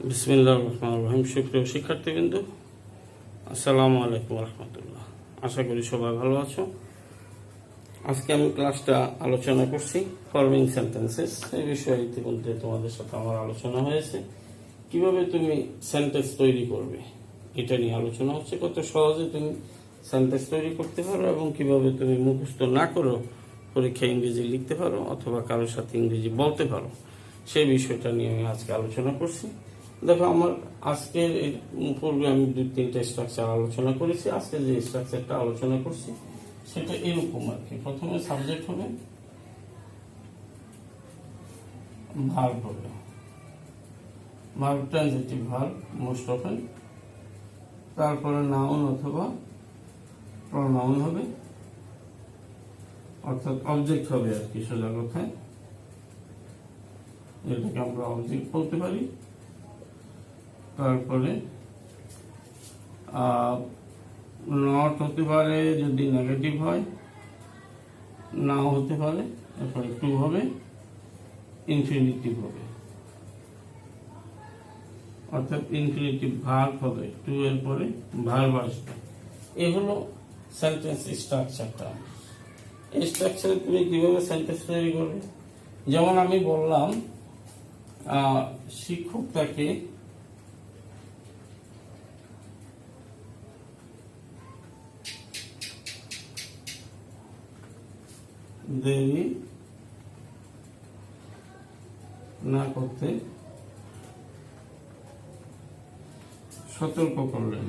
বিসমিল্লাহির রহমানির রহিম। সুপ্রিয় শিক্ষার্থীবৃন্দ, আসসালামু আলাইকুম রহমতুল্লাহ। আশা করি সবাই ভালো আছো। আজকে আমি ক্লাসটা আলোচনা করছি ফর্মিং সেন্টেন্সেস এই বিষয়ে। ইতিমধ্যে তোমাদের সাথে আমার আলোচনা হয়েছে। কিভাবে তুমি সেন্টেন্স তৈরি করবে এটা নিয়ে আলোচনা হচ্ছে। কত সহজে তুমি সেন্টেন্স তৈরি করতে পারো এবং কিভাবে তুমি মুখস্থ না করেও পরীক্ষায় ইংরেজি লিখতে পারো অথবা কারোর সাথে ইংরেজি বলতে পারো, সেই বিষয়টা নিয়ে আমি আজকে আলোচনা করছি। দেখো, আমার আজকের পূর্বে আমি 2-3টা স্ট্রাকচার আলোচনা করেছি। আজকে যে স্ট্রাকচারটা আলোচনা করছি সেটা এরকম আর কি। প্রথমে সাবজেক্ট হবে, ভার্ব হবে, verb transitive verb most often. তারপরে নাউন অথবা প্রনাউন হবে, অর্থাৎ অবজেক্ট হবে আর কি। সোজা কথায় এটাকে আমরা অবজেক্ট বলতে পারি। তারপরে নট হতে পারে যদি নেগেটিভ হয়, নাও হতে পারে। তারপরে টু হবে, ইনফিনিটিভ হবে, অর্থাৎ ইনফিনিটিভ ভার্ব হবে, টু এর পরে ভার্ব আসবে। এই হলো সেন্টেন্স স্ট্রাকচারটা। এই স্ট্রাকচারে তুমি কিভাবে সেন্টেন্স তৈরি করবে, যেমন আমি বললাম শিক্ষক তাকে দেরি না করতে সতর্ক করলেন।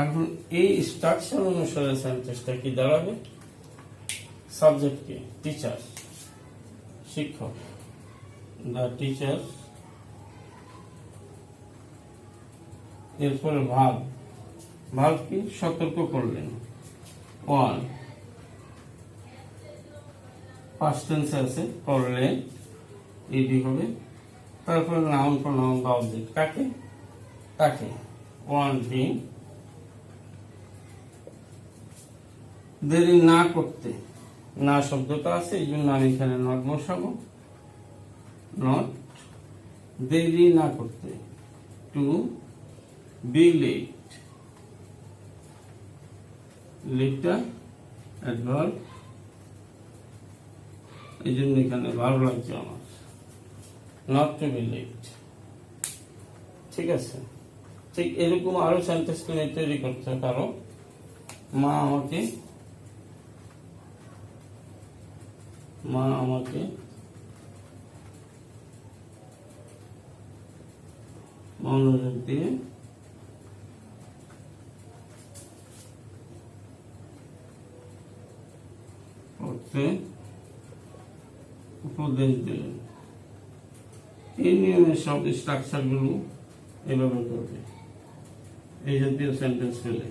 এখন এই স্ট্রাকচার অনুসারে সেন্টেন্সটা কি দাঁড়াবে? সাবজেক্ট কি? টিচার, শিক্ষক। দ্য টিচার, এরপরে ভার্ব, ভার্ব কি? সতর্ক করলেন। ওয়ান, পাস্ট টেন্স আছে, করলেন, ইডি হবে। তারপরে নাউন প্রনাউন বা অবজেক্ট, কাকে? তাকে। ওয়ান বিং, দেরি না করতে, না শব্দটা আছে এই জন্য আমি এখানে নট বসাবো। নট, দেরি না করতে। টু বি লেট, লেটটা অ্যাডভার্ব, এই জন্য এখানে ভালো লাগছে আমার, নট টু বি লেট। ঠিক আছে? ঠিক এরকম আরো সেন্টেন্স তুমি তৈরি করতে পারো। মা আমাকে মনোযোগ দিয়ে পড়তে উপদেশ দিলেন। এই নিয়মের সব স্ট্রাকচার গুলো এভাবে করবে। এই জাতীয় সেন্টেন্স পেলে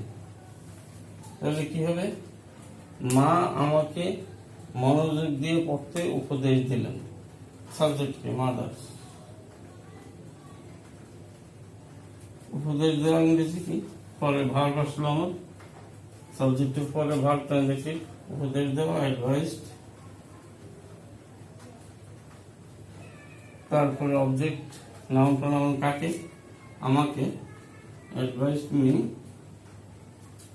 তাহলে কি হবে? মা আমাকে মনোযোগ দিয়ে পড়তে উপদেশ দিলেন। সাবজেক্ট কি? মাদার। উপদেশ দেওয়া ইংরেজি কি? পরে ভার্ব আসলো আমার, সাবজেক্টের পরে ভার্ব ট্রানজিটিভ, উপদেশ দেওয়া, অ্যাডভাইসড। তারপরে অবজেক্ট, নাউন প্রনাউন কাকে? আমাকে, অ্যাডভাইসড মি।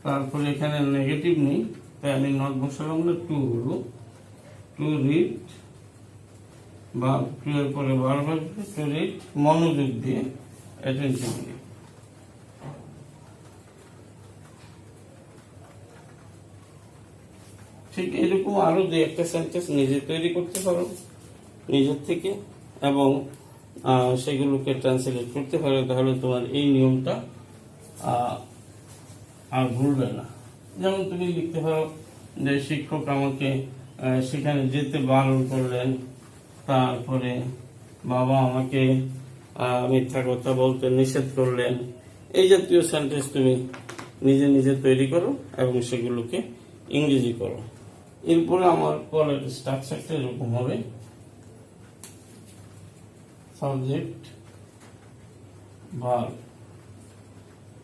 তারপরে এখানে নেগেটিভ নেই তাই আমি নট বসালাম না, টু হলো। টু রিড, বা টু এর পরে ভার্ব আসবে, টু রিড, মনোযোগ দিয়ে, অ্যাটেনশন দিয়ে। ঠিক এরকম আরো দুই একটা সেন্টেন্স নিজে তৈরি করতে পারো নিজের থেকে এবং সেগুলোকে ট্রান্সলেট করতে পারো। তাহলে তোমার এই নিয়মটা আর ভুলবে না। যেমন তুমি লিখতে পারো যে শিক্ষক আমাকে সেখানে যেতে বারণ করলেন। তারপরে বাবা আমাকে মিথ্যা কথা বলতে নিষেধ করলেন। এই জাতীয় সেন্টেন্স তুমি নিজে নিজে তৈরি করো এবং সেগুলোকে ইংরেজি করো। এরপরে আমার পরের স্ট্রাকচারটা এরকম হবে, সাবজেক্ট ভার্ব।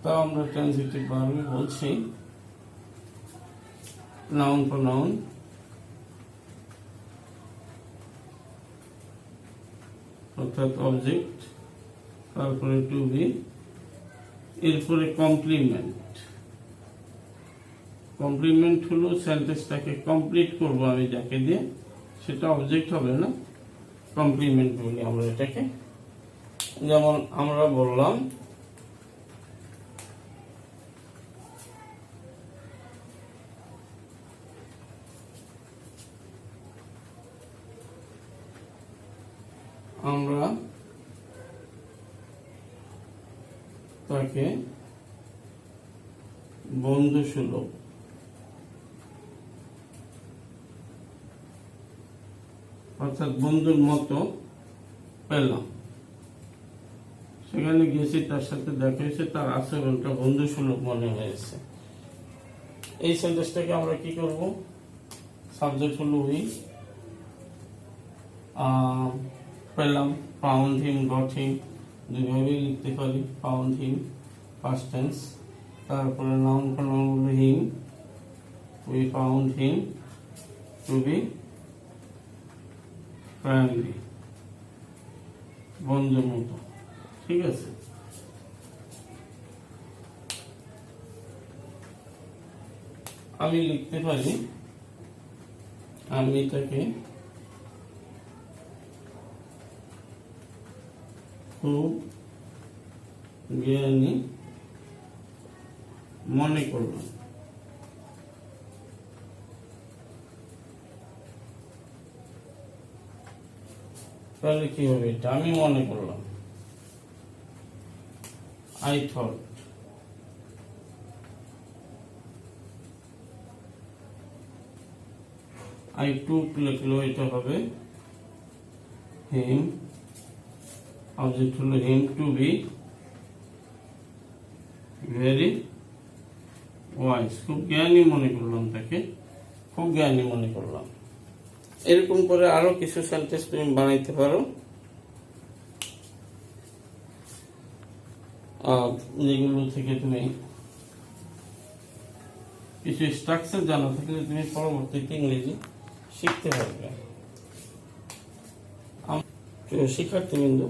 তাও আমরা ট্রানজিটিভ ভার্ব বলছি। নাউন প্রনাউন অর্থাৎ অবজেক্ট, তারপরে টু বি, এরপরে কমপ্লিমেন্ট। কমপ্লিমেন্ট হলো সেন্টেন্সটাকে কমপ্লিট করব আমি যাকে দিয়ে, সেটা অবজেক্ট হবে না, কমপ্লিমেন্ট বলি আমরা এটাকে। যেমন আমরা বললাম আমরা তাকে বন্ধু সুলভ, অর্থাৎ বন্ধুর মতো পেলাম। সেখানে গেছি, তার সাথে দেখা হয়েছে, তার আচরণটা বন্ধু সুলভ মনে হয়েছে। এই সেন্টেন্সটাকে আমরা কি করব? সাবজেক্ট হলো উই, পেলাম, ফাউন্ড হিম, গট হিম, দুইভাবেই লিখতে পারি। ফাউন্ড হিম ফার্স্ট টেন্স, তারপরে নাউন প্রনাউন হলো him, we found him to be friendly, বন্ধুর মতো। ঠিক আছে, আমি লিখতে পারি আমি তাকে খুব জ্ঞানী মনে করলাম। তাহলে কি হবে? এটা আমি মনে করলাম, আই থট। আই টুক লিখলো, এটা হবে হিম, অবজেক্ট হলো হিম টু বি ভেরি ওয়াইজ, খুব জ্ঞানী মনে করলাম তাকে, খুব জ্ঞানী মনে করলাম। এরকম করে আরো কিছু সেন্টেন্স তুমি বানাইতে পারো, যেগুলো থেকে তুমি কিছু স্ট্রাকচার জানা থাকলে তুমি পরবর্তীতে ইংরেজি শিখতে পারবে। শিক্ষার্থীবৃন্দ,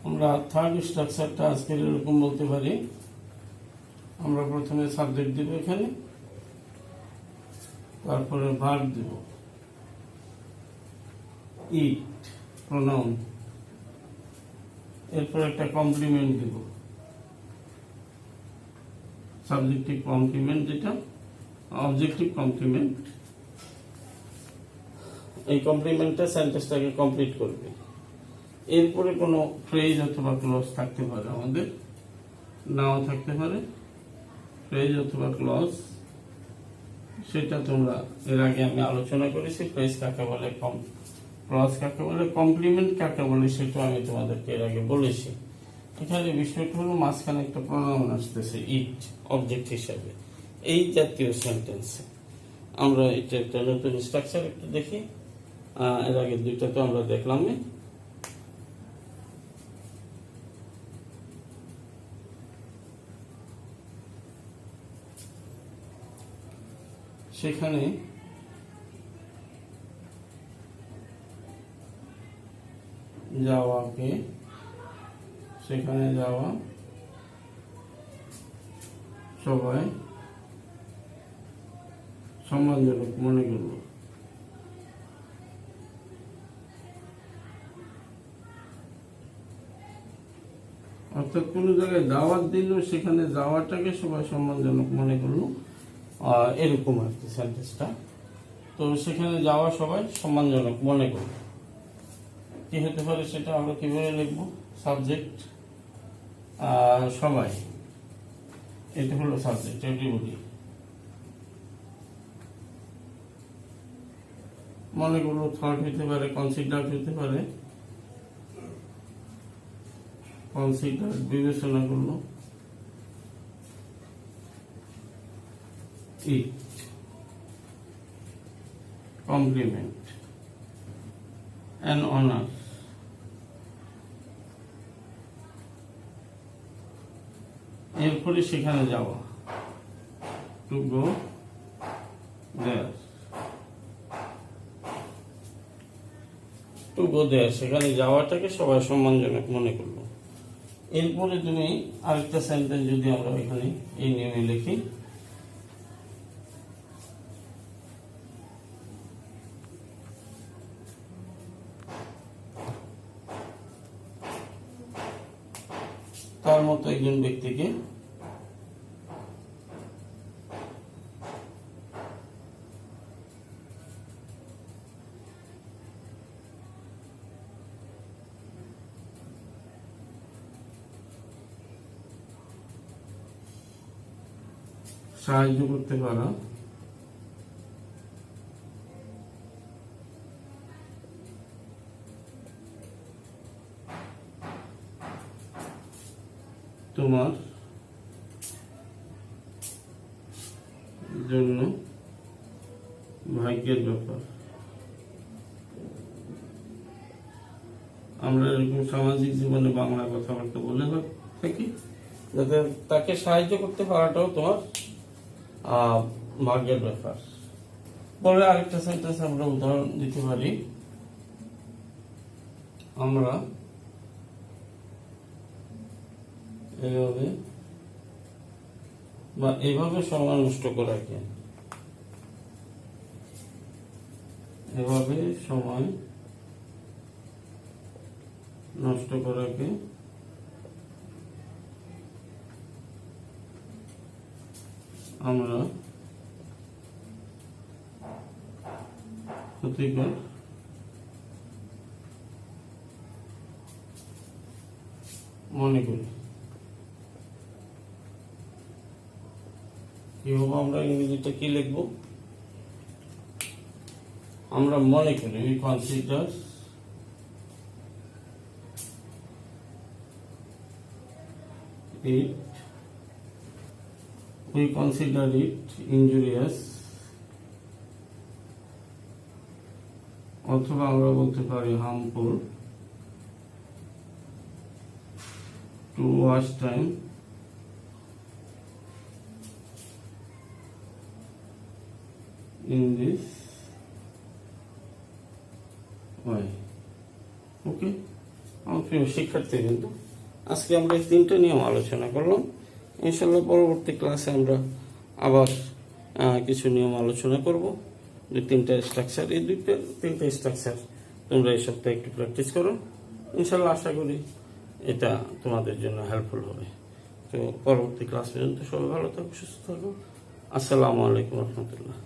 আমরা থার্ড স্ট্রাকচারটা আজকে এরকম বলতে পারি। আমরা প্রথমে সাবজেক্ট দিব এখানে, তারপরে ভার্ব দিব, ইট প্রোনাউন, এরপর একটা কমপ্লিমেন্ট দিব, সাবজেক্টিভ কমপ্লিমেন্ট, যেটা অবজেক্টিভ কমপ্লিমেন্ট। এই কমপ্লিমেন্টটা সেন্টেন্সটাকে কমপ্লিট করবে। এরপরে কোনো ফ্রেজ অথবা ক্লজ থাকতে পারে, আমাদের নাও থাকতে পারে ফ্রেজ অথবা ক্লজ, সেটা তোমরা এর আগে আমি আলোচনা করেছি। ফ্রেজ কাকে বলে, ক্লজ কাকে বলে, কমপ্লিমেন্ট কাকে বলে, সেটা আমি তোমাদেরকে এর আগে বলেছি। এখানে বিষয়টা হলো মাঝখানে একটা প্রোনাউন আসতেছে ইট অবজেক্ট হিসাবে। এই জাতীয় সেন্টেন্সে আমরা এটা একটা নতুন স্ট্রাকচার একটু দেখি। এর আগে দুইটা তো আমরা দেখলাম। সেখানে যাওয়াকে, সেখানে যাওয়া সবাই সম্মানজনক মনে করল। অর্থাৎ কোন জায়গায় দাওয়াত দিল, সেখানে যাওয়াটাকে সবাই সম্মানজনক মনে করলো, এরকম আর কি সেন্টেন্সটা। তো সেখানে যাওয়া সবাই সম্মানজনক মনে করলো, কি হতে পারে সেটা আমরা কিভাবে লিখবো? সাবজেক্ট সবাই, এটা হলো সাবজেক্ট, এভরিবডি। মনে করলো থট হতে পারে, কনসিডার হতে পারে, কনসিডার বিবেচনা করলো, ইট কমপ্লিমেন্ট, অ্যান অনার, এরপরে সেখানে যাওয়া, to go there. To go দেয়ার, সেখানে যাওয়াটাকে সবাই সম্মানজনক মনে করলো। এরপরে তুমি আরেকটা সেন্টেন্স যদি আমরা এখানে এই নিয়মে লিখি, তার মতো একজন ব্যক্তিকে সাহায্য করতে পারা তোমার জন্য ভাগ্যের ব্যাপার। আমরা এরকম সামাজিক জীবনে বাংলা কথাবার্তা বলে থাকি, যাতে তাকে সাহায্য করতে পারাটাও তোমার ভাগ্যের ব্যাপার। পরে আরেকটা সেন্টেন্স আমরা উদাহরণ দিতে পারি, আমরা এভাবে বা এভাবে সময় নষ্ট করাকে, এভাবে সময় নষ্ট করাকে আমরা ক্ষতিকর মনে করি। কি হবো আমরা ইংরেজিটা কি লিখবো? আমরা মনে করি, we consider it injurious, অথবা আমরা বলতে পারি harmful to waste time in this way. ওকে, আমার প্রিয় শিক্ষার্থী, কিন্তু আজকে আমরা এই তিনটা নিয়ম আলোচনা করলাম। ইনশাল্লাহ পরবর্তী ক্লাসে আমরা আবার কিছু নিয়ম আলোচনা করব। তিনটা স্ট্রাকচার, এই তিনটা স্ট্রাকচার তোমরা এই সপ্তাহে একটু প্র্যাকটিস করো। ইনশাল্লাহ আশা করি এটা তোমাদের জন্য হেল্পফুল হবে। তো পরবর্তী ক্লাস পর্যন্ত সবাই ভালো থাকো, সুস্থ থাকো। আসসালামু আলাইকুম রহমতুল্লাহ।